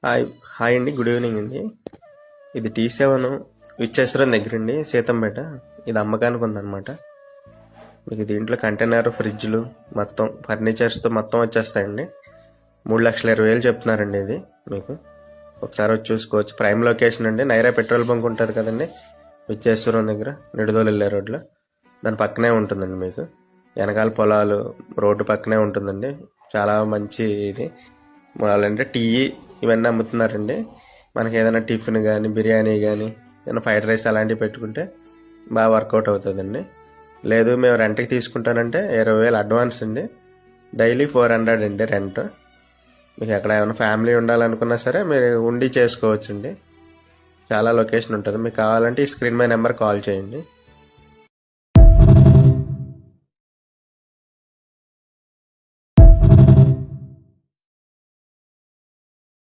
Hi hi అండి, good evening అండి. ఇది T7 విచ్చేశ్వరం దగ్గరండి, సీతంపేట. ఇది అమ్మకానికి ఉందన్నమాట. మీకు దీంట్లో కంటైనర్, ఫ్రిడ్జ్లు మొత్తం ఫర్నిచర్స్తో మొత్తం వచ్చేస్తాయండి. 3,20,000 చెప్తున్నారండి. ఇది మీకు ఒకసారి వచ్చి చూసుకోవచ్చు. ప్రైమ్ లొకేషన్ అండి. నైరా పెట్రోల్ బంక్ ఉంటుంది కదండి, విచ్చేశ్వరం దగ్గర నిడుదోలు వెళ్ళే రోడ్లో, దాని పక్కనే ఉంటుందండి. మీకు వెనకాల పొలాలు, రోడ్డు పక్కనే ఉంటుందండి. చాలా మంచి ఇది. వాళ్ళంటే టీ ఇవన్నీ అమ్ముతున్నారండి. మనకి ఏదైనా టిఫిన్ కానీ, బిర్యానీ కానీ, ఏదైనా ఫ్రైడ్ రైస్ అలాంటివి పెట్టుకుంటే బాగా వర్కౌట్ అవుతుందండి. లేదు మేము రెంట్కి తీసుకుంటానంటే 20,000 అడ్వాన్స్ అండి. డైలీ 400 అండి రెంట్. మీకు ఎక్కడ ఏమైనా ఫ్యామిలీ ఉండాలనుకున్నా సరే మీరు ఉండి చేసుకోవచ్చండి. చాలా లొకేషన్ ఉంటుంది. మీకు కావాలంటే ఈ స్క్రీన్ మై నెంబర్ కాల్ చేయండి.